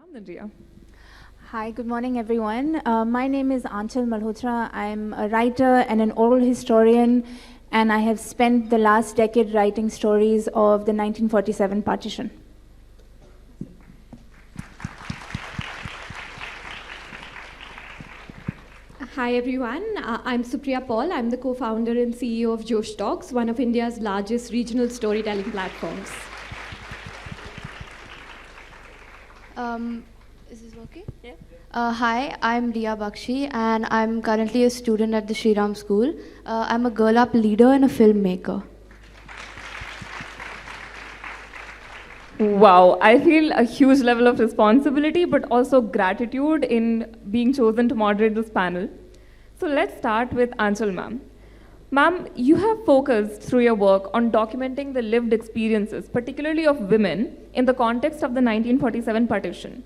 ma'am, then Rhea. Hi, good morning, everyone. My name is Aanchal Malhotra. I'm a writer and an oral historian, and I have spent the last decade writing stories of the 1947 partition. Hi everyone, I'm Supriya Paul. I'm the co-founder and CEO of Josh Talks, one of India's largest regional storytelling platforms. Is this working? Yeah. Hi, I'm Rhea Bakshi, and I'm currently a student at the Shriram School. I'm a Girl Up leader and a filmmaker. Wow, I feel a huge level of responsibility, but also gratitude in being chosen to moderate this panel. So let's start with Aanchal ma'am. Ma'am, you have focused through your work on documenting the lived experiences, particularly of women, in the context of the 1947 partition.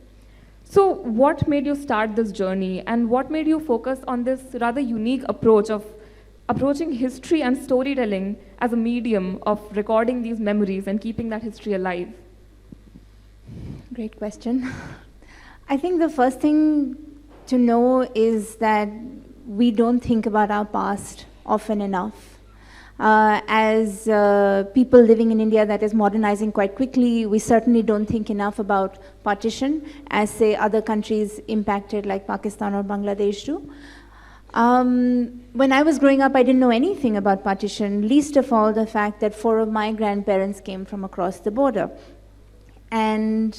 So what made you start this journey, and what made you focus on this rather unique approach of approaching history and storytelling as a medium of recording these memories and keeping that history alive? Great question. I think the first thing to know is that we don't think about our past often enough. As people living in India that is modernizing quite quickly, we certainly don't think enough about partition, as say other countries impacted like Pakistan or Bangladesh do. When I was growing up, I didn't know anything about partition, least of all the fact that 4 of my grandparents came from across the border. And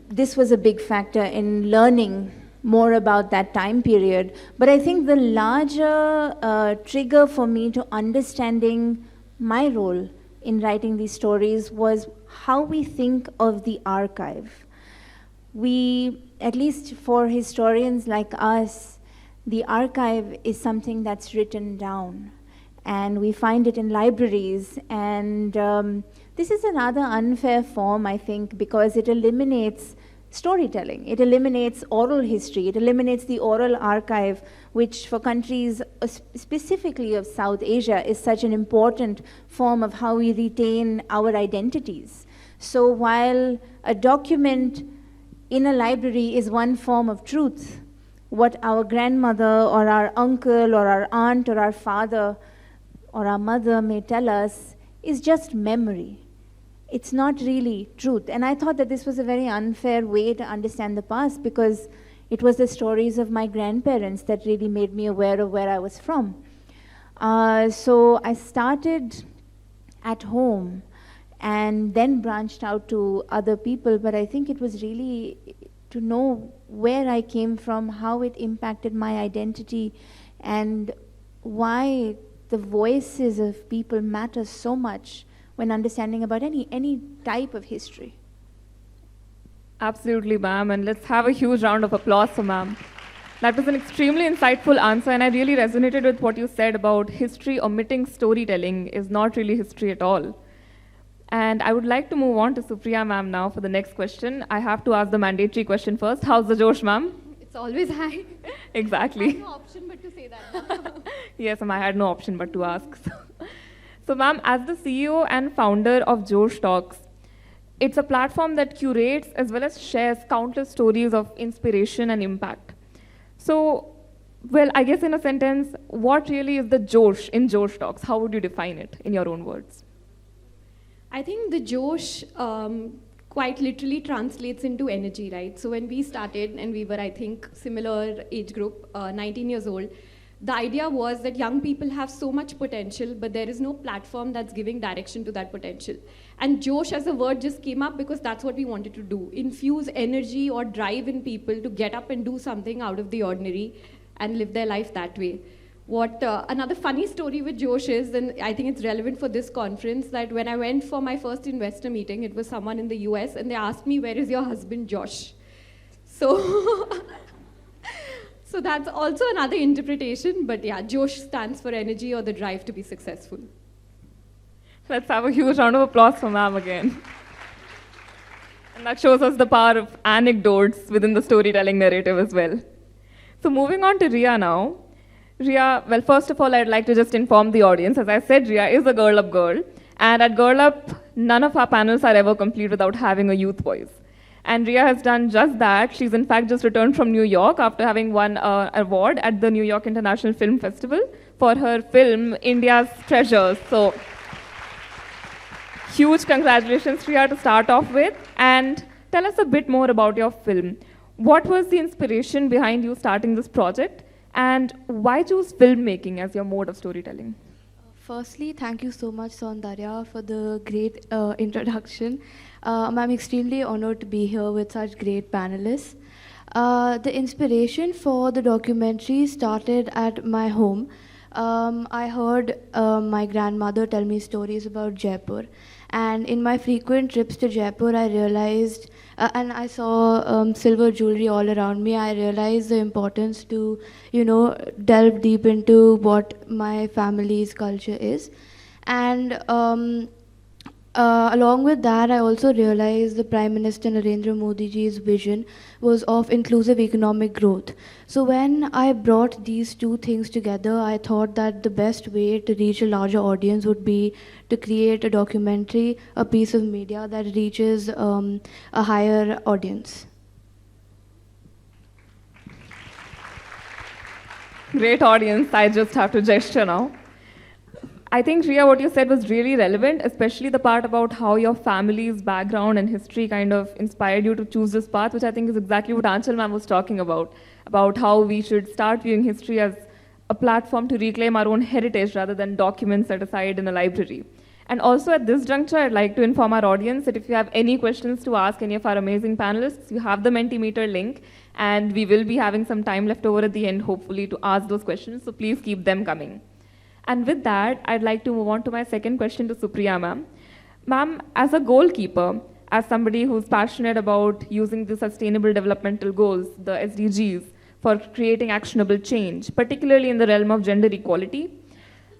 this was a big factor in learning more about that time period. But I think the larger trigger for me to understanding my role in writing these stories was how we think of the archive. We, at least for historians like us, the archive is something that's written down, and we find it in libraries. And this is another unfair form, I think, because it eliminates storytelling. It eliminates oral history. It eliminates the oral archive, which for countries specifically of South Asia is such an important form of how we retain our identities. So while a document in a library is one form of truth, what our grandmother or our uncle or our aunt or our father or our mother may tell us is just memory. It's not really truth. And I thought that this was a very unfair way to understand the past, because it was the stories of my grandparents that really made me aware of where I was from. So I started at home and then branched out to other people, but I think it was really to know where I came from, how it impacted my identity, and why the voices of people matter so much when understanding about any type of history. Absolutely, ma'am, and let's have a huge round of applause for ma'am. That was an extremely insightful answer, and I really resonated with what you said about history omitting storytelling is not really history at all. And I would like to move on to Supriya ma'am now for the next question. I have to ask the mandatory question first. How's the Josh, ma'am? It's always high. Exactly. I had no option but to say that. Yes, ma'am, I had no option but to ask. So, ma'am, as the CEO and founder of Josh Talks, it's a platform that curates as well as shares countless stories of inspiration and impact. So, well, I guess in a sentence, what really is the Josh in Josh Talks? How would you define it in your own words? I think the Josh quite literally translates into energy, right? So when we started, and we were, I think, similar age group, 19 years old, the idea was that young people have so much potential, but there is no platform that's giving direction to that potential. And Josh as a word just came up because that's what we wanted to do. Infuse energy or drive in people to get up and do something out of the ordinary and live their life that way. What another funny story with Josh is, and I think it's relevant for this conference, that when I went for my first investor meeting, it was someone in the US, and they asked me, "Where is your husband, Josh?" So, so that's also another interpretation, but yeah, Josh stands for energy or the drive to be successful. Let's have a huge round of applause for ma'am again. And that shows us the power of anecdotes within the storytelling narrative as well. So moving on to Rhea now. Rhea, well, first of all, I'd like to just inform the audience. As I said, Rhea is a girl. And at Girl Up, none of our panels are ever complete without having a youth voice. And Rhea has done just that. She's in fact just returned from New York after having won an award at the New York International Film Festival for her film India's Treasures. So huge congratulations, Rhea, to start off with. And tell us a bit more about your film. What was the inspiration behind you starting this project? And why choose filmmaking as your mode of storytelling? Firstly, thank you so much, Saundarya, for the great introduction. I'm extremely honored to be here with such great panelists. The inspiration for the documentary started at my home. I heard my grandmother tell me stories about Jaipur. And in my frequent trips to Jaipur, I realized, and I saw silver jewelry all around me, I realized the importance to, delve deep into what my family's culture is. And along with that, I also realized the Prime Minister Narendra Modi ji's vision was of inclusive economic growth. So when I brought these two things together, I thought that the best way to reach a larger audience would be to create a documentary, a piece of media that reaches a higher audience. Great audience, I just have to gesture now. I think, Rhea, what you said was really relevant, especially the part about how your family's background and history kind of inspired you to choose this path, which I think is exactly what Aanchal ma'am was talking about how we should start viewing history as a platform to reclaim our own heritage rather than documents set aside in a library. And also at this juncture, I'd like to inform our audience that if you have any questions to ask any of our amazing panelists, you have the Mentimeter link, and we will be having some time left over at the end, hopefully, to ask those questions, so please keep them coming. And with that, I'd like to move on to my second question to Supriya ma'am. Ma'am, as a goalkeeper, as somebody who's passionate about using the Sustainable Developmental Goals, the SDGs, for creating actionable change, particularly in the realm of gender equality,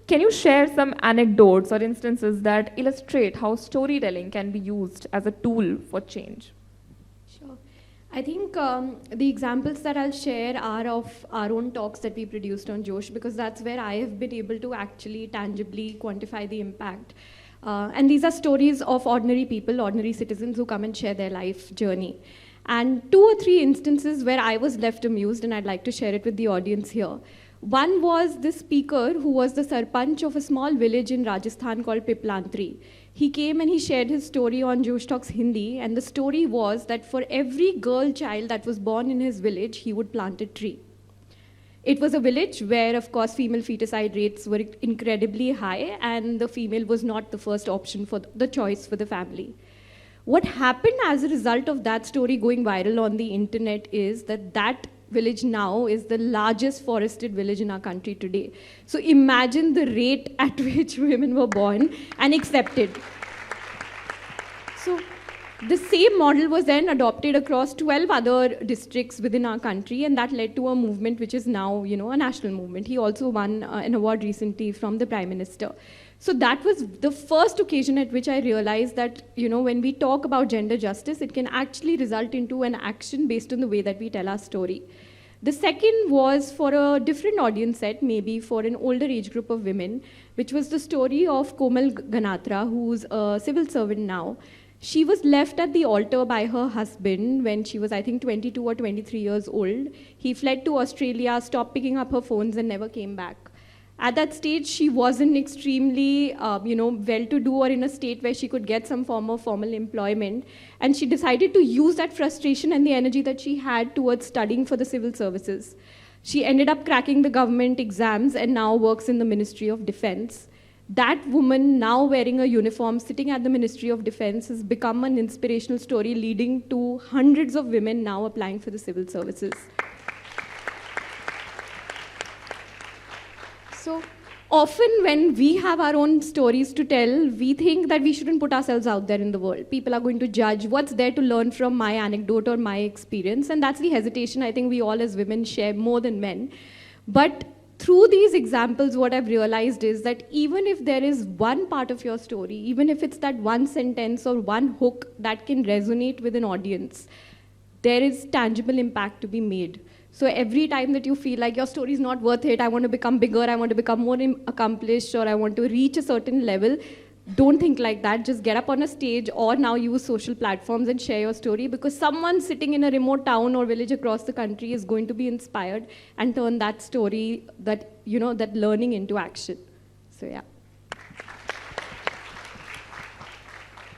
can you share some anecdotes or instances that illustrate how storytelling can be used as a tool for change? Sure. I think the examples that I'll share are of our own talks that we produced on Josh, because that's where I have been able to actually tangibly quantify the impact. And these are stories of ordinary people, ordinary citizens who come and share their life journey. And 2 or 3 instances where I was left amused, and I'd like to share it with the audience here. One was this speaker who was the sarpanch of a small village in Rajasthan called Piplantri. He came and he shared his story on Josh Talks Hindi, and the story was that for every girl child that was born in his village, he would plant a tree. It was a village where, of course, female feticide rates were incredibly high, and the female was not the first option for the choice for the family. What happened as a result of that story going viral on the internet is that village now is the largest forested village in our country today. So imagine the rate at which women were born and accepted. So the same model was then adopted across 12 other districts within our country, and that led to a movement which is now, a national movement. He also won an award recently from the Prime Minister. So that was the first occasion at which I realized that, when we talk about gender justice, it can actually result into an action based on the way that we tell our story. The second was for a different audience set, maybe for an older age group of women, which was the story of Komal Ganatra, who's a civil servant now. She was left at the altar by her husband when she was, I think, 22 or 23 years old. He fled to Australia, stopped picking up her phones, and never came back. At that stage, she wasn't extremely, well-to-do or in a state where she could get some form of formal employment. And she decided to use that frustration and the energy that she had towards studying for the civil services. She ended up cracking the government exams and now works in the Ministry of Defense. That woman, now wearing a uniform, sitting at the Ministry of Defense, has become an inspirational story leading to hundreds of women now applying for the civil services. So often when we have our own stories to tell, we think that we shouldn't put ourselves out there in the world. People are going to judge what's there to learn from my anecdote or my experience. And that's the hesitation I think we all as women share more than men. But through these examples, what I've realized is that even if there is one part of your story, even if it's that one sentence or one hook that can resonate with an audience, there is tangible impact to be made. So every time that you feel like your story is not worth it, I want to become bigger, I want to become more accomplished, or I want to reach a certain level, don't think like that. Just get up on a stage or now use social platforms and share your story, because someone sitting in a remote town or village across the country is going to be inspired and turn that story, that, you know, that learning into action. So yeah.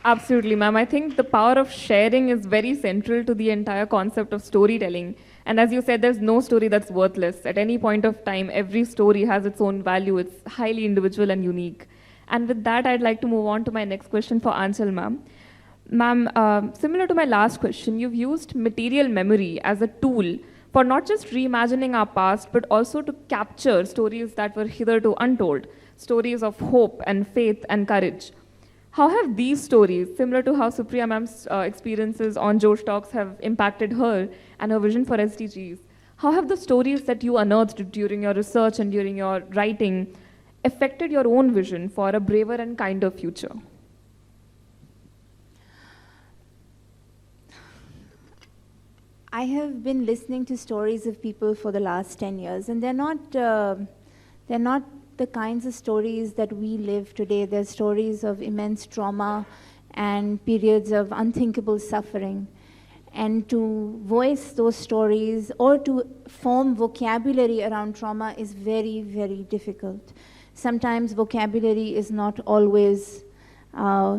Absolutely, ma'am. I think the power of sharing is very central to the entire concept of storytelling. And as you said, there's no story that's worthless. At any point of time, every story has its own value. It's highly individual and unique. And with that, I'd like to move on to my next question for Aanchal, ma'am. Ma'am, similar to my last question, you've used material memory as a tool for not just reimagining our past, but also to capture stories that were hitherto untold, stories of hope and faith and courage. How have these stories, similar to how Supriya ma'am's experiences on Josh Talks have impacted her and her vision for SDGs, how have the stories that you unearthed during your research and during your writing affected your own vision for a braver and kinder future? I have been listening to stories of people for the last 10 years, and they're not the kinds of stories that we live today. They're stories of immense trauma and periods of unthinkable suffering. And to voice those stories or to form vocabulary around trauma is very, very difficult. Sometimes vocabulary is not always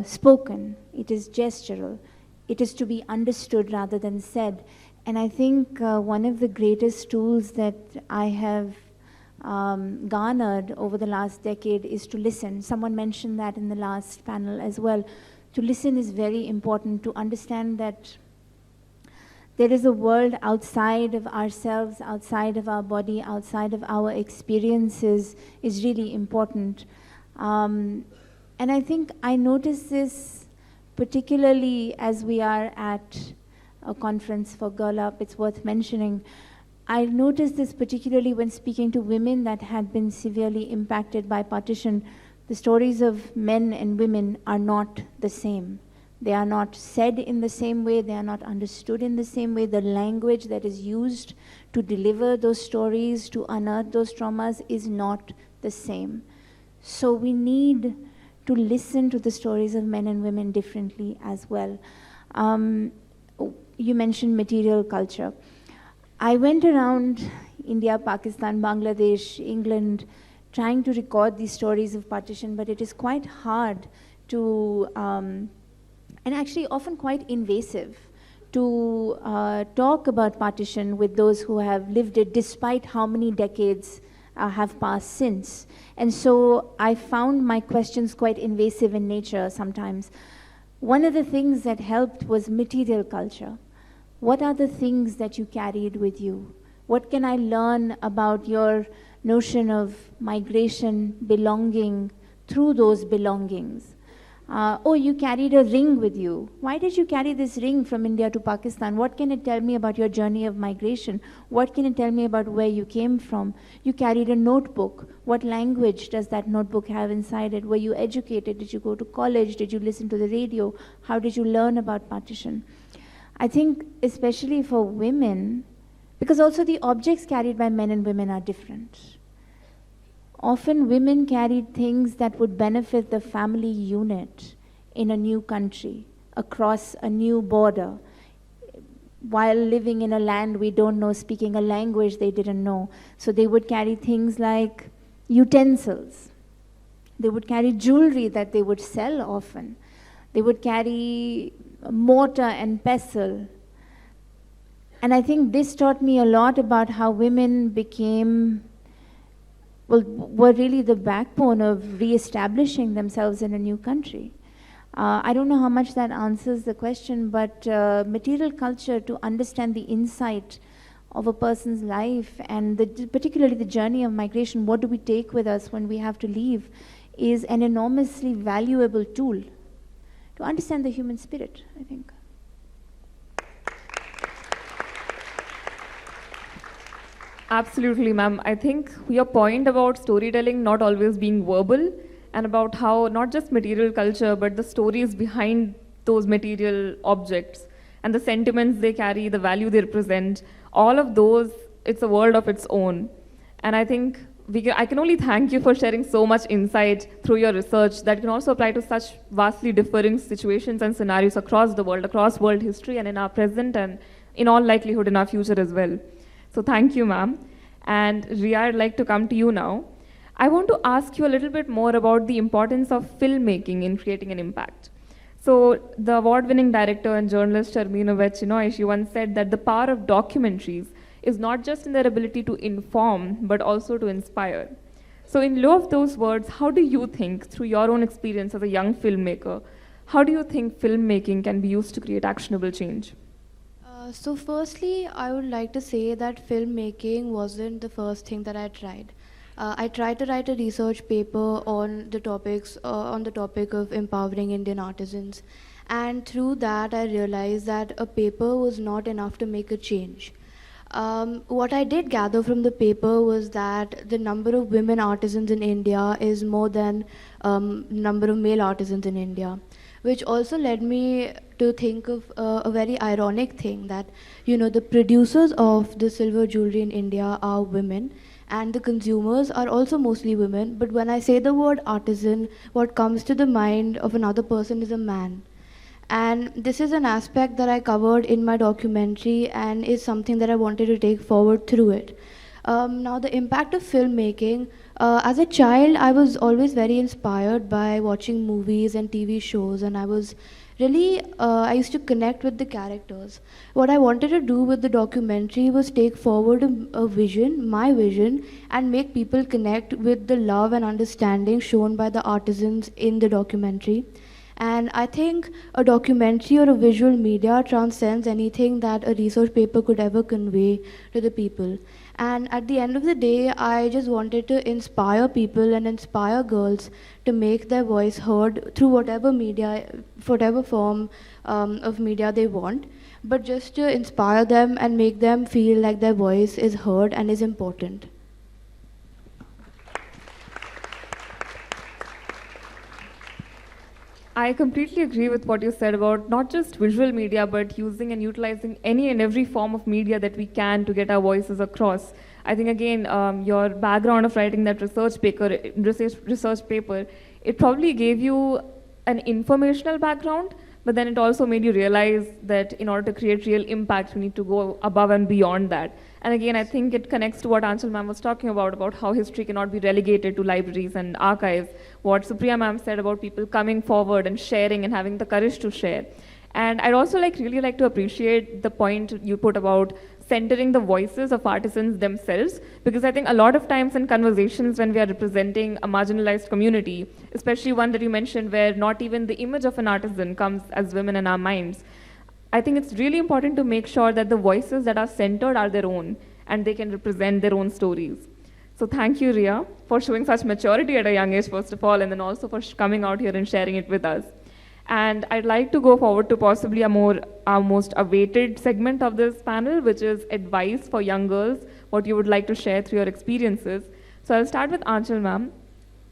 spoken. It is gestural. It is to be understood rather than said. And I think one of the greatest tools that I have garnered over the last decade is to listen. Someone mentioned that in the last panel as well. To listen is very important, to understand that there is a world outside of ourselves, outside of our body, outside of our experiences is really important. And I think I notice this particularly as we are at a conference for Girl Up. It's worth mentioning. I noticed this particularly when speaking to women that had been severely impacted by partition. The stories of men and women are not the same. They are not said in the same way. They are not understood in the same way. The language that is used to deliver those stories, to unearth those traumas, is not the same. So we need to listen to the stories of men and women differently as well. You mentioned material culture. I went around India, Pakistan, Bangladesh, England, trying to record these stories of partition, but it is quite hard to, and actually often quite invasive, to talk about partition with those who have lived it, despite how many decades have passed since. And so I found my questions quite invasive in nature sometimes. One of the things that helped was material culture. What are the things that you carried with you? What can I learn about your notion of migration, belonging, through those belongings? Oh, you carried a ring with you. Why did you carry this ring from India to Pakistan? What can it tell me about your journey of migration? What can it tell me about where you came from? You carried a notebook. What language does that notebook have inside it? Were you educated? Did you go to college? Did you listen to the radio? How did you learn about partition? I think especially for women, because also the objects carried by men and women are different. Often women carried things that would benefit the family unit in a new country, across a new border, while living in a land we don't know, speaking a language they didn't know. So they would carry things like utensils. They would carry jewelry that they would sell often. They would carry mortar and pestle. And I think this taught me a lot about how women became, were really the backbone of re-establishing themselves in a new country. I don't know how much that answers the question, but material culture, to understand the insight of a person's life and particularly the journey of migration, what do we take with us when we have to leave, is an enormously valuable tool to understand the human spirit, I think. Absolutely, ma'am. I think your point about storytelling not always being verbal, and about how not just material culture, but the stories behind those material objects and the sentiments they carry, the value they represent, all of those, it's a world of its own. And I think I can only thank you for sharing so much insight through your research that can also apply to such vastly differing situations and scenarios across world history and in our present and in all likelihood in our future as well. So thank you, ma'am. And Rhea, I'd like to come to you now. I want to ask you a little bit more about the importance of filmmaking in creating an impact. So the award-winning director and journalist Sharmina Vechinoy, she once said that the power of documentaries is not just in their ability to inform, but also to inspire. So in lieu of those words, how do you think, through your own experience as a young filmmaker, how do you think filmmaking can be used to create actionable change? So firstly, I would like to say that filmmaking wasn't the first thing that I tried. I tried to write a research paper on the topic of empowering Indian artisans, and through that I realized that a paper was not enough to make a change. What I did gather from the paper was that the number of women artisans in India is more than number of male artisans in India, which also led me to think of a very ironic thing that, the producers of the silver jewelry in India are women and the consumers are also mostly women. But when I say the word artisan, what comes to the mind of another person is a man. And this is an aspect that I covered in my documentary and is something that I wanted to take forward through it. Now, the impact of filmmaking. As a child, I was always very inspired by watching movies and TV shows, and I was really, I used to connect with the characters. What I wanted to do with the documentary was take forward a vision, my vision, and make people connect with the love and understanding shown by the artisans in the documentary. And I think a documentary or a visual media transcends anything that a research paper could ever convey to the people. And at the end of the day, I just wanted to inspire people and inspire girls to make their voice heard through whatever media, whatever form of media they want, but just to inspire them and make them feel like their voice is heard and is important. I completely agree with what you said about not just visual media, but using and utilizing any and every form of media that we can to get our voices across. I think, again, your background of writing that research paper, it probably gave you an informational background, but then it also made you realize that in order to create real impact, we need to go above and beyond that. And again, I think it connects to what Aanchal ma'am was talking about how history cannot be relegated to libraries and archives, what Supriya ma'am said about people coming forward and sharing and having the courage to share. And I'd also really like to appreciate the point you put about centering the voices of artisans themselves, because I think a lot of times in conversations when we are representing a marginalized community, especially one that you mentioned where not even the image of an artisan comes as women in our minds, I think it's really important to make sure that the voices that are centered are their own and they can represent their own stories. So thank you, Rhea, for showing such maturity at a young age, first of all, and then also for coming out here and sharing it with us. And I'd like to go forward to possibly our most awaited segment of this panel, which is advice for young girls, what you would like to share through your experiences. So I'll start with Aanchal ma'am.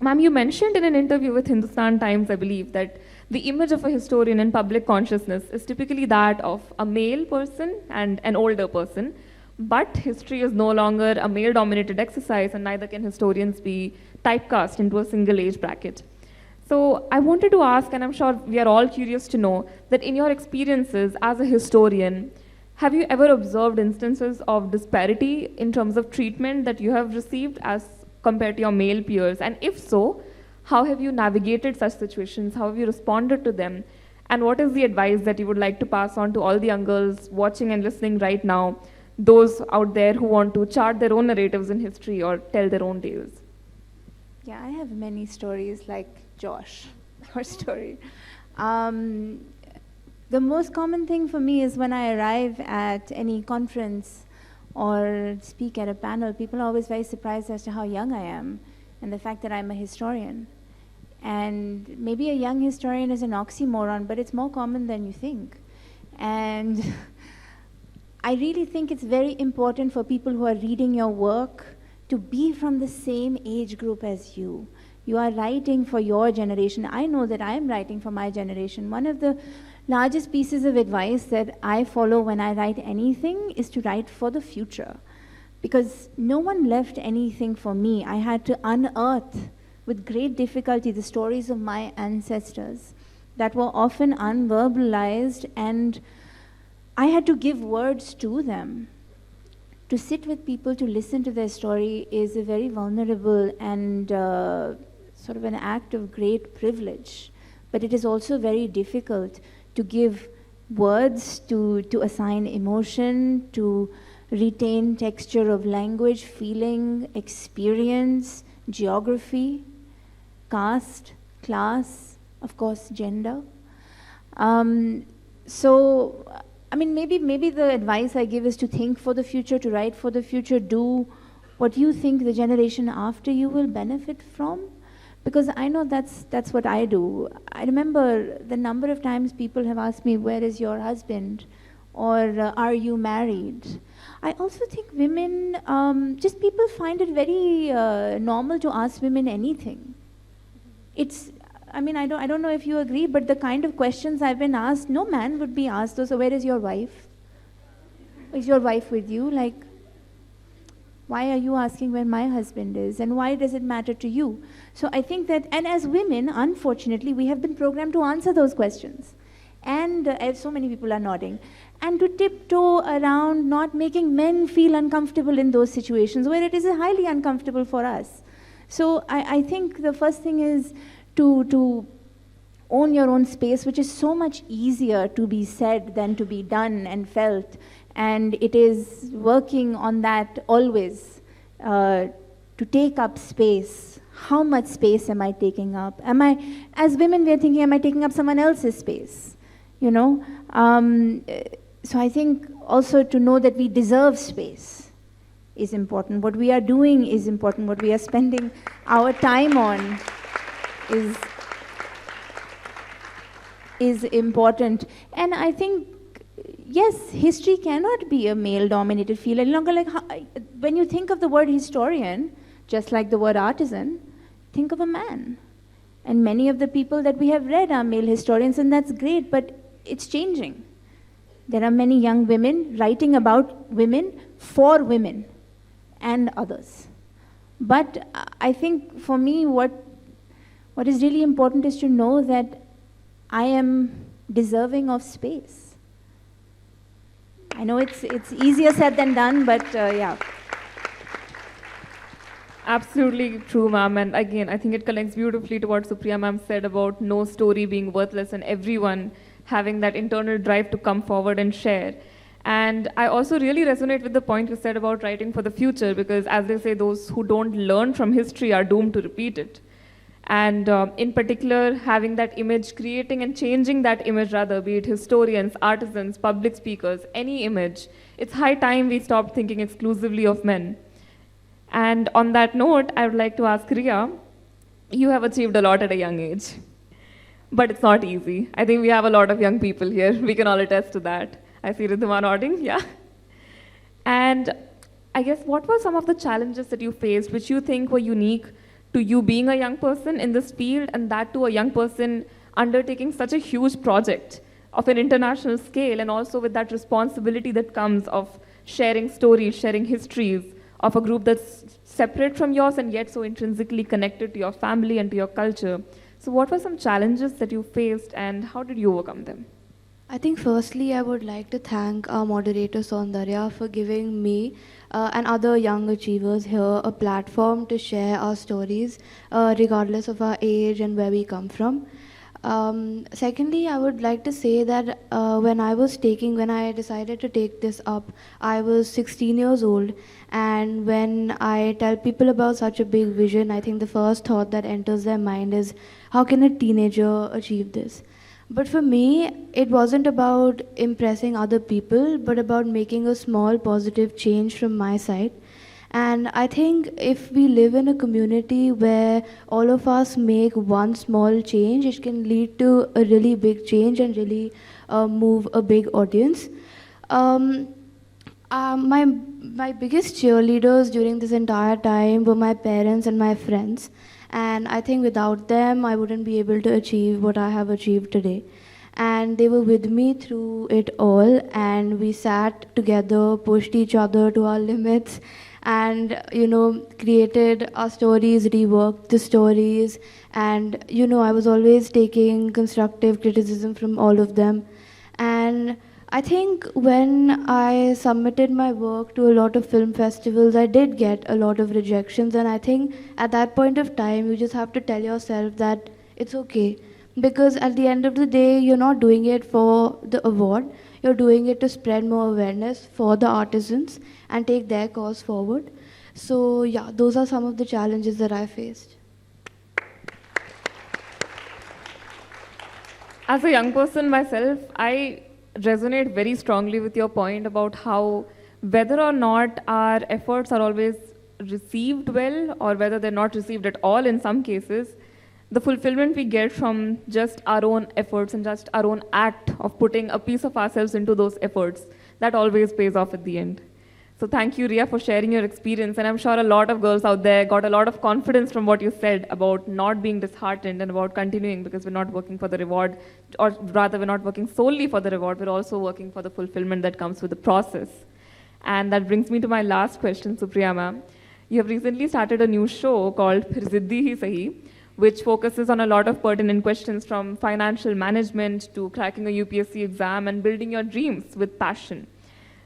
Ma'am, you mentioned in an interview with Hindustan Times, I believe, that the image of a historian in public consciousness is typically that of a male person and an older person. But history is no longer a male-dominated exercise, and neither can historians be typecast into a single age bracket. So I wanted to ask, and I'm sure we are all curious to know, that in your experiences as a historian, have you ever observed instances of disparity in terms of treatment that you have received as compared to your male peers? And if so, how have you navigated such situations? How have you responded to them? And what is the advice that you would like to pass on to all the young girls watching and listening right now, those out there who want to chart their own narratives in history or tell their own tales? Yeah, I have many stories like Josh, your story. The most common thing for me is when I arrive at any conference or speak at a panel, people are always very surprised as to how young I am and the fact that I'm a historian. And maybe a young historian is an oxymoron, but it's more common than you think. And I really think it's very important for people who are reading your work to be from the same age group as you. You are writing for your generation. I know that I am writing for my generation. One of the largest pieces of advice that I follow when I write anything is to write for the future. because no one left anything for me. I had to unearth with great difficulty the stories of my ancestors that were often unverbalized, and I had to give words to them. To sit with people, to listen to their story is a very vulnerable and sort of an act of great privilege. But it is also very difficult to give words, to assign emotion, to retain texture of language, feeling, experience, geography, caste, class, of course, gender. So, I mean, maybe the advice I give is to think for the future, to write for the future, do what you think the generation after you will benefit from. Because I know that's what I do. I remember the number of times people have asked me, where is your husband? Or are you married? I also think women, just people find it very normal to ask women anything. I mean, I don't know if you agree, but the kind of questions I've been asked, no man would be asked, so where is your wife? Is your wife with you? Like, why are you asking where my husband is? And why does it matter to you? So I think that, and as women, unfortunately, we have been programmed to answer those questions. And as so many people are nodding. And to tiptoe around not making men feel uncomfortable in those situations where it is highly uncomfortable for us. So I think the first thing is to own your own space, which is so much easier to be said than to be done and felt. And it is working on that always, to take up space. How much space am I taking up? As women, we're thinking, am I taking up someone else's space? You know? So I think also to know that we deserve space is important. What we are doing is important. What we are spending our time on is important. And I think, yes, history cannot be a male-dominated field any longer. Like when you think of the word historian, just like the word artisan, think of a man. And many of the people that we have read are male historians, and that's great, but it's changing. There are many young women writing about women for women and others. But I think for me, what is really important is to know that I am deserving of space. I know it's easier said than done, but yeah. Absolutely true, ma'am. And again, I think it connects beautifully to what Supriya ma'am said about no story being worthless and everyone having that internal drive to come forward and share. And I also really resonate with the point you said about writing for the future, because as they say, those who don't learn from history are doomed to repeat it. And in particular, having that image, creating and changing that image rather, be it historians, artisans, public speakers, any image, it's high time we stopped thinking exclusively of men. And on that note, I would like to ask Rhea, you have achieved a lot at a young age, but it's not easy. I think we have a lot of young people here. We can all attest to that. I see Ridhima nodding, yeah. And I guess what were some of the challenges that you faced which you think were unique to you being a young person in this field, and that to a young person undertaking such a huge project of an international scale, and also with that responsibility that comes of sharing stories, sharing histories of a group that's separate from yours and yet so intrinsically connected to your family and to your culture. So what were some challenges that you faced and how did you overcome them? I think firstly I would like to thank our moderator Saundarya for giving me and other young achievers here a platform to share our stories regardless of our age and where we come from. Secondly, I would like to say that when I decided to take this up, I was 16 years old, and when I tell people about such a big vision, I think the first thought that enters their mind is, how can a teenager achieve this? But for me, it wasn't about impressing other people, but about making a small positive change from my side. And I think if we live in a community where all of us make one small change, it can lead to a really big change and really move a big audience. My biggest cheerleaders during this entire time were my parents and my friends. And I think without them, I wouldn't be able to achieve what I have achieved today. And they were with me through it all, and we sat together, pushed each other to our limits, and created our stories, reworked the stories, and I was always taking constructive criticism from all of them. And I think when I submitted my work to a lot of film festivals, I did get a lot of rejections. And I think at that point of time, you just have to tell yourself that it's okay. Because at the end of the day, you're not doing it for the award, you're doing it to spread more awareness for the artisans and take their cause forward. So, yeah, those are some of the challenges that I faced. As a young person myself, I resonate very strongly with your point about how whether or not our efforts are always received well or whether they're not received at all in some cases, the fulfillment we get from just our own efforts and just our own act of putting a piece of ourselves into those efforts, that always pays off at the end. So thank you, Rhea, for sharing your experience. And I'm sure a lot of girls out there got a lot of confidence from what you said about not being disheartened and about continuing, because we're not working for the reward, or rather we're not working solely for the reward, we're also working for the fulfillment that comes with the process. And that brings me to my last question, Supriya ma'am. You have recently started a new show called Phir Ziddi Hi Sahi, which focuses on a lot of pertinent questions from financial management to cracking a UPSC exam and building your dreams with passion.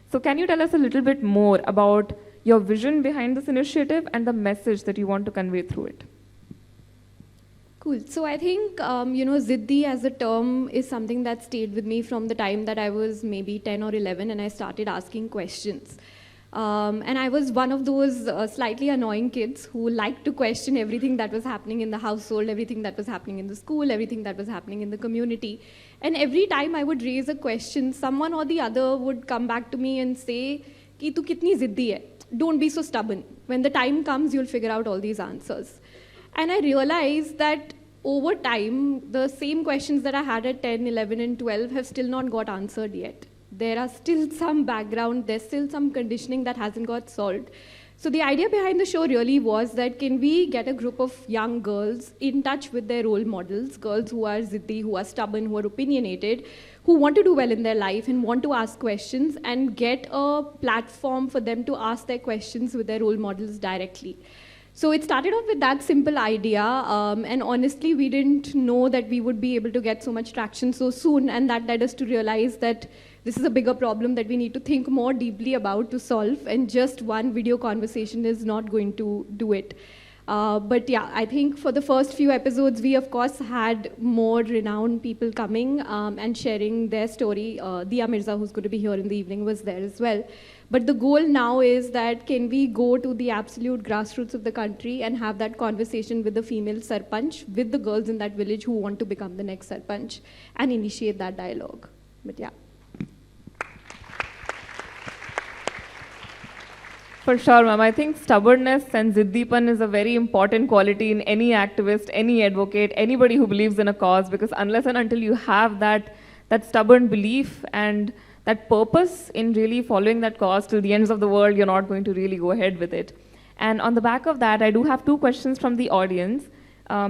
So can you tell us a little bit more about your vision behind this initiative and the message that you want to convey through it? Cool. So I think, Ziddi as a term is something that stayed with me from the time that I was maybe 10 or 11 and I started asking questions. And I was one of those slightly annoying kids who liked to question everything that was happening in the household, everything that was happening in the school, everything that was happening in the community. And every time I would raise a question, someone or the other would come back to me and say, "Ki tu kitni ziddi hai? Don't be so stubborn. When the time comes, you'll figure out all these answers." And I realized that over time, the same questions that I had at 10, 11, and 12 have still not got answered yet. There are still some background, there's still some conditioning that hasn't got solved. So the idea behind the show really was that can we get a group of young girls in touch with their role models, girls who are ziddi, who are stubborn, who are opinionated, who want to do well in their life and want to ask questions, and get a platform for them to ask their questions with their role models directly. So it started off with that simple idea, and honestly, we didn't know that we would be able to get so much traction so soon, and that led us to realize that this is a bigger problem that we need to think more deeply about to solve, and just one video conversation is not going to do it. But yeah, I think for the first few episodes, we of course had more renowned people coming and sharing their story. Dia Mirza, who's going to be here in the evening, was there as well. But the goal now is that can we go to the absolute grassroots of the country and have that conversation with the female sarpanch, with the girls in that village who want to become the next sarpanch, and initiate that dialogue. But yeah. For sure, ma'am. I think stubbornness and ziddipan is a very important quality in any activist, any advocate, anybody who believes in a cause, because unless and until you have that stubborn belief and that purpose in really following that cause till the ends of the world, you're not going to really go ahead with it. And on the back of that, I do have 2 questions from the audience.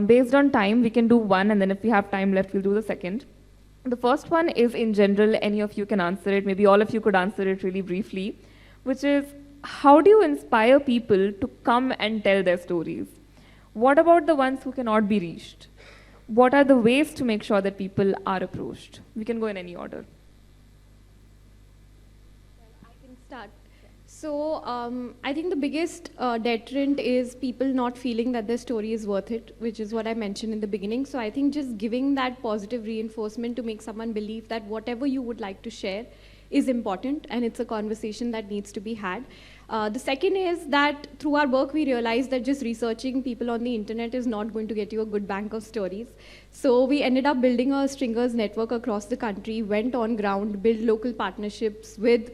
Based on time, we can do one, and then if we have time left, we'll do the second. The first one is in general, any of you can answer it, maybe all of you could answer it really briefly, which is, how do you inspire people to come and tell their stories? What about the ones who cannot be reached? What are the ways to make sure that people are approached? We can go in any order. I can start. So I think the biggest deterrent is people not feeling that their story is worth it, which is what I mentioned in the beginning. So I think just giving that positive reinforcement to make someone believe that whatever you would like to share is important and it's a conversation that needs to be had. The second is that through our work, we realized that just researching people on the internet is not going to get you a good bank of stories. So we ended up building a stringers network across the country, went on ground, built local partnerships with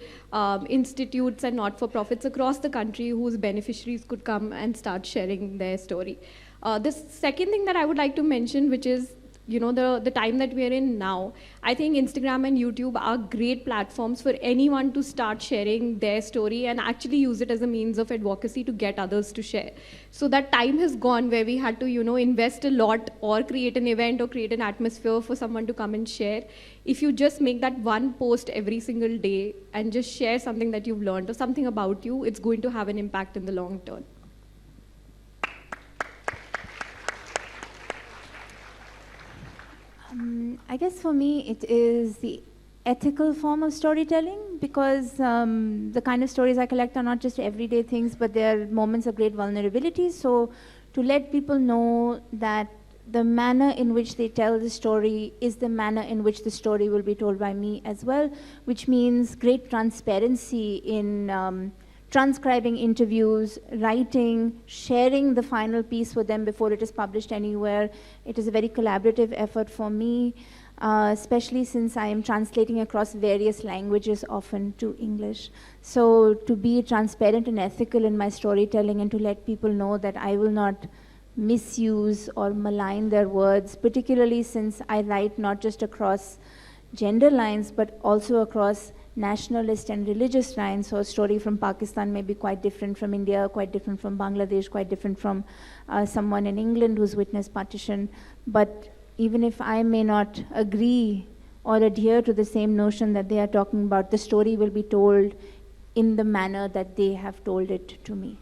institutes and not-for-profits across the country whose beneficiaries could come and start sharing their story. The second thing that I would like to mention, which is the time that we're in now, I think Instagram and YouTube are great platforms for anyone to start sharing their story and actually use it as a means of advocacy to get others to share. So that time has gone where we had to, invest a lot or create an event or create an atmosphere for someone to come and share. If you just make that one post every single day and just share something that you've learned or something about you, it's going to have an impact in the long term. I guess for me it is the ethical form of storytelling, because the kind of stories I collect are not just everyday things, but they're moments of great vulnerability. So to let people know that the manner in which they tell the story is the manner in which the story will be told by me as well, which means great transparency in transcribing interviews, writing, sharing the final piece with them before it is published anywhere. It is a very collaborative effort for me, especially since I am translating across various languages, often to English. So to be transparent and ethical in my storytelling and to let people know that I will not misuse or malign their words, particularly since I write not just across gender lines, but also across nationalist and religious lines. So a story from Pakistan may be quite different from India, quite different from Bangladesh, quite different from someone in England who's witnessed partition. But even if I may not agree or adhere to the same notion that they are talking about, the story will be told in the manner that they have told it to me.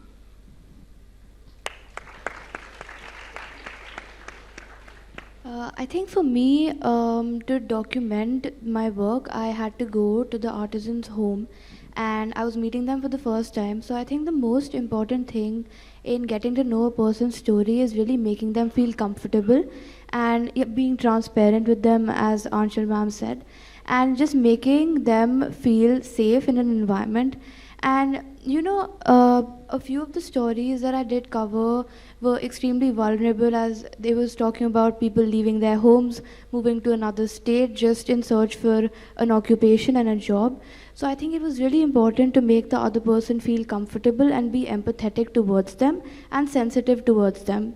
I think for me, to document my work, I had to go to the artisan's home and I was meeting them for the first time. So I think the most important thing in getting to know a person's story is really making them feel comfortable and being transparent with them, as Aanchal ma'am said, and just making them feel safe in an environment. And a few of the stories that I did cover were extremely vulnerable, as they was talking about people leaving their homes, moving to another state just in search for an occupation and a job. So I think it was really important to make the other person feel comfortable and be empathetic towards them and sensitive towards them.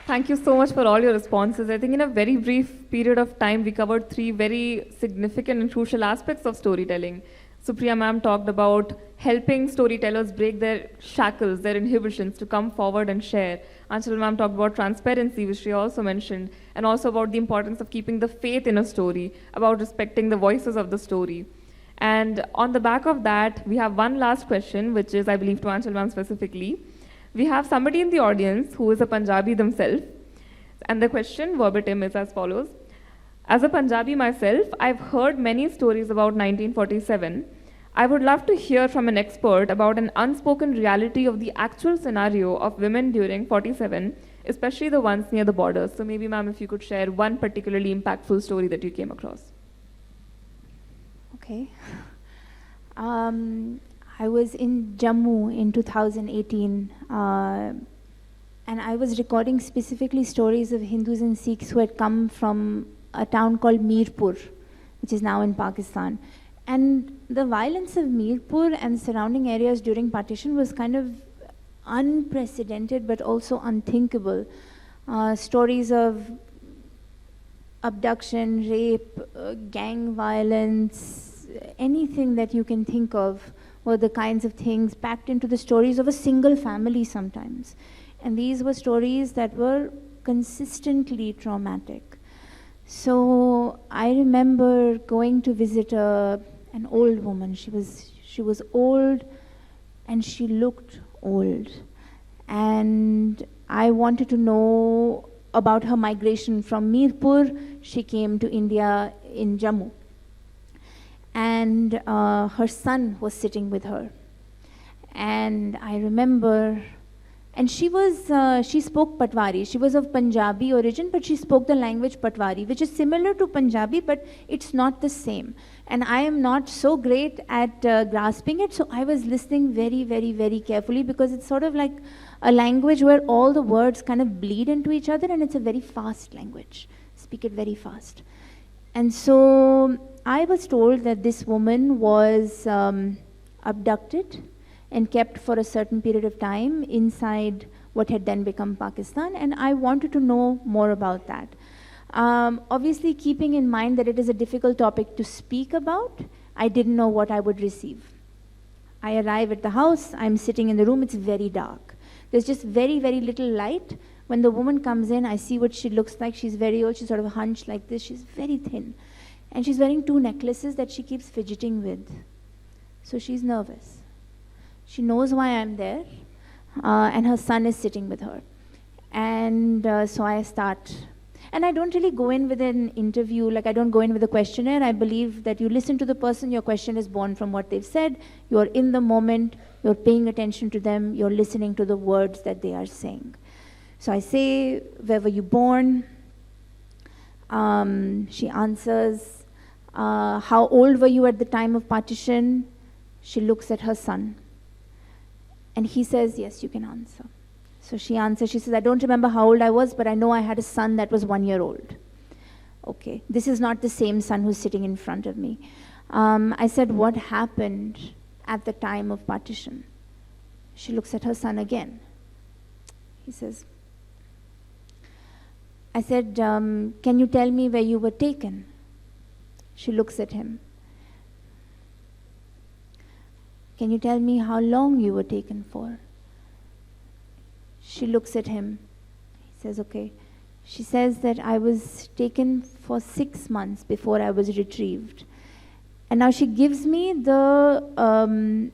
Thank you so much for all your responses. I think in a very brief period of time, we covered 3 very significant and crucial aspects of storytelling. Supriya ma'am talked about helping storytellers break their shackles, their inhibitions, to come forward and share. Aanchal ma'am talked about transparency, which she also mentioned, and also about the importance of keeping the faith in a story, about respecting the voices of the story. And on the back of that, we have one last question, which is, I believe, to Aanchal ma'am specifically. We have somebody in the audience who is a Punjabi themselves, and the question verbatim is as follows. As a Punjabi myself, I've heard many stories about 1947. I would love to hear from an expert about an unspoken reality of the actual scenario of women during 47, especially the ones near the borders. So maybe, ma'am, if you could share one particularly impactful story that you came across. Okay. I was in Jammu in 2018, and I was recording specifically stories of Hindus and Sikhs who had come from a town called Mirpur, which is now in Pakistan. And the violence of Mirpur and surrounding areas during partition was kind of unprecedented but also unthinkable. Stories of abduction, rape, gang violence, anything that you can think of were the kinds of things packed into the stories of a single family sometimes. And these were stories that were consistently traumatic. So I remember going to visit an old woman. She was old and she looked old. And I wanted to know about her migration from Mirpur. She came to India in Jammu. And her son was sitting with her. And I remember, and she spoke Patwari. She was of Punjabi origin, but she spoke the language Patwari, which is similar to Punjabi, but it's not the same. And I am not so great at grasping it, so I was listening very, very, very carefully, because it's sort of like a language where all the words kind of bleed into each other, and it's a very fast language. Speak it very fast. And so I was told that this woman was abducted and kept for a certain period of time inside what had then become Pakistan, and I wanted to know more about that. Obviously, keeping in mind that it is a difficult topic to speak about, I didn't know what I would receive. I arrive at the house, I'm sitting in the room, it's very dark. There's just very, very little light. When the woman comes in, I see what she looks like. She's very old, she's sort of hunched like this, she's very thin. And she's wearing 2 necklaces that she keeps fidgeting with. So she's nervous. She knows why I'm there, and her son is sitting with her. And so I start. And I don't really go in with an interview, like I don't go in with a questionnaire. I believe that you listen to the person, your question is born from what they've said, you're in the moment, you're paying attention to them, you're listening to the words that they are saying. So I say, where were you born? She answers, how old were you at the time of partition? She looks at her son. And he says, yes, you can answer. So she answers, she says, I don't remember how old I was, but I know I had a son that was 1 year old. Okay, this is not the same son who's sitting in front of me. I said, what happened at the time of partition? She looks at her son again. He says, I said, can you tell me where you were taken? She looks at him. Can you tell me how long you were taken for? She looks at him. He says, okay. She says that I was taken for 6 months before I was retrieved. And now she gives me the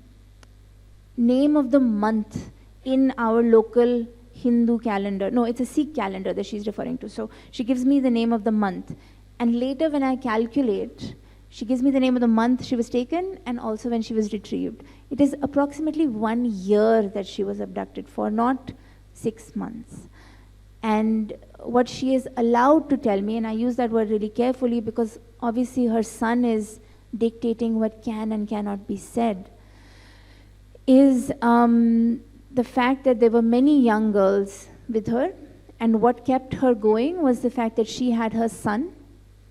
name of the month in our local Hindu calendar. No, it's a Sikh calendar that she's referring to. So she gives me the name of the month. And later when I calculate, she gives me the name of the month she was taken and also when she was retrieved. It is approximately 1 year that she was abducted for, not 6 months. And what she is allowed to tell me, and I use that word really carefully because obviously her son is dictating what can and cannot be said, is the fact that there were many young girls with her, and what kept her going was the fact that she had her son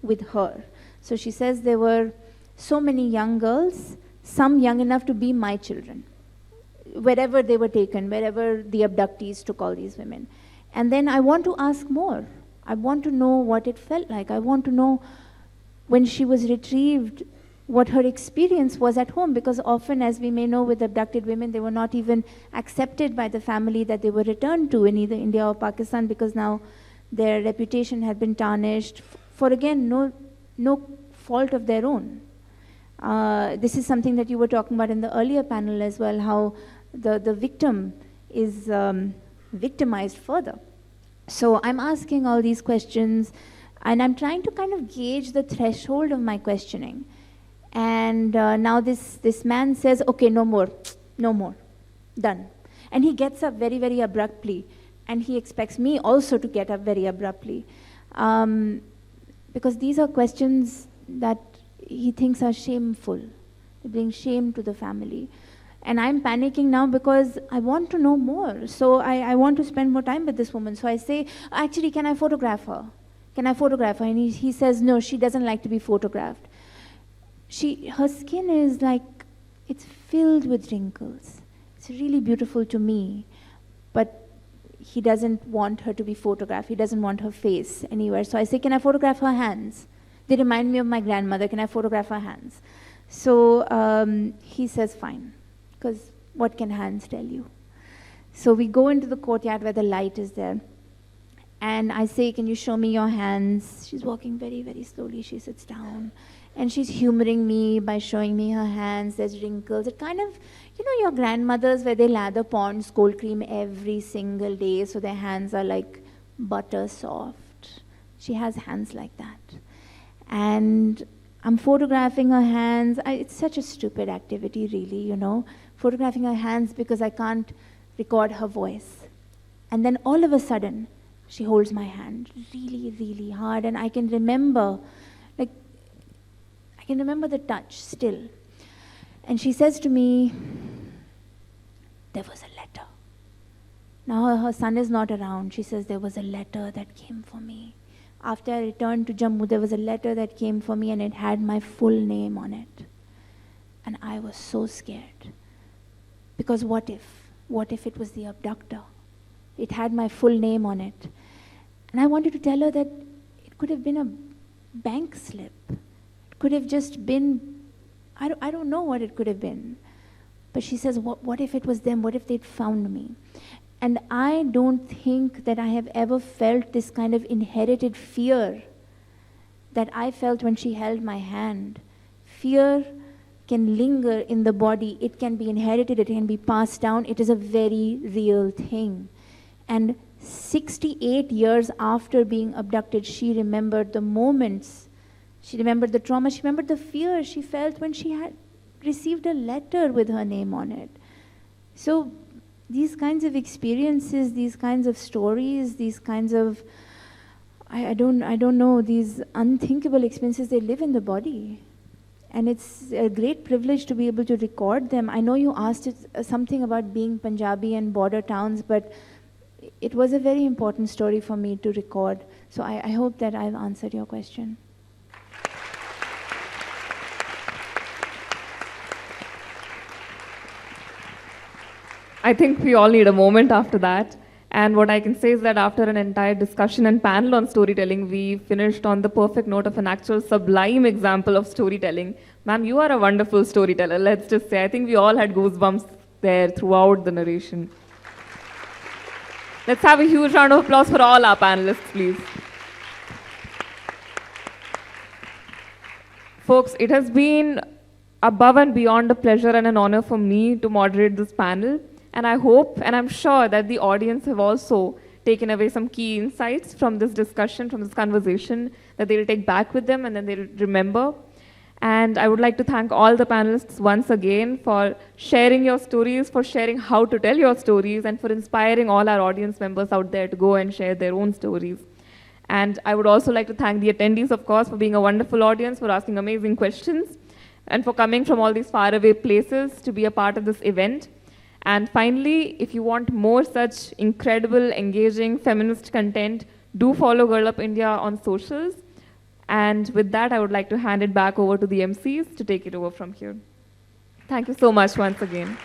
with her. So she says there were so many young girls, some young enough to be my children, wherever they were taken, wherever the abductees took all these women. And then I want to ask more. I want to know what it felt like. I want to know when she was retrieved, what her experience was at home, because often, as we may know, with abducted women, they were not even accepted by the family that they were returned to in either India or Pakistan, because now their reputation had been tarnished for, again, no fault of their own. This is something that you were talking about in the earlier panel as well, how the victim is victimized further. So I'm asking all these questions, and I'm trying to kind of gauge the threshold of my questioning. And now this man says, okay, no more, done. And he gets up very, very abruptly, and he expects me also to get up very abruptly. Because these are questions that he thinks are shameful. They bring shame to the family. And I'm panicking now because I want to know more. So I want to spend more time with this woman. So I say, actually, can I photograph her? Can I photograph her? And he says, no, she doesn't like to be photographed. Her skin is like, it's filled with wrinkles. It's really beautiful to me. But he doesn't want her to be photographed. He doesn't want her face anywhere. So I say, can I photograph her hands? They remind me of my grandmother. Can I photograph her hands? So he says, fine. Because what can hands tell you? So we go into the courtyard where the light is there. And I say, can you show me your hands? She's walking very, very slowly. She sits down. And she's humoring me by showing me her hands. There's wrinkles. It kind of, your grandmothers where they lather Pond's cold cream every single day, so their hands are like butter soft. She has hands like that. And I'm photographing her hands. It's such a stupid activity, really, photographing her hands because I can't record her voice. And then all of a sudden, she holds my hand really, really hard, and I can remember the touch still. And she says to me, there was a letter. Now her son is not around. She says, there was a letter that came for me. After I returned to Jammu, there was a letter that came for me, and it had my full name on it. And I was so scared. Because what if? What if it was the abductor? It had my full name on it. And I wanted to tell her that it could have been a bank slip. It could have just been, I don't know what it could have been. But she says, what if it was them? What if they'd found me? And I don't think that I have ever felt this kind of inherited fear that I felt when she held my hand. Fear can linger in the body. It can be inherited. It can be passed down. It is a very real thing. And 68 years after being abducted, she remembered the moments. She remembered the trauma. She remembered the fear she felt when she had received a letter with her name on it. So these kinds of experiences, these kinds of stories, these kinds of, I don't know, these unthinkable experiences, they live in the body. And it's a great privilege to be able to record them. I know you asked something about being Punjabi and border towns, but it was a very important story for me to record. So I hope that I've answered your question. I think we all need a moment after that. And what I can say is that after an entire discussion and panel on storytelling, we finished on the perfect note of an actual sublime example of storytelling. Ma'am, you are a wonderful storyteller, let's just say. I think we all had goosebumps there throughout the narration. Let's have a huge round of applause for all our panelists, please. Folks, it has been above and beyond a pleasure and an honor for me to moderate this panel. And I hope and I'm sure that the audience have also taken away some key insights from this discussion, from this conversation, that they'll take back with them and then they'll remember. And I would like to thank all the panelists once again for sharing your stories, for sharing how to tell your stories, and for inspiring all our audience members out there to go and share their own stories. And I would also like to thank the attendees, of course, for being a wonderful audience, for asking amazing questions, and for coming from all these faraway places to be a part of this event. And finally, if you want more such incredible, engaging, feminist content, do follow Girl Up India on socials. And with that, I would like to hand it back over to the MCs to take it over from here. Thank you so much once again.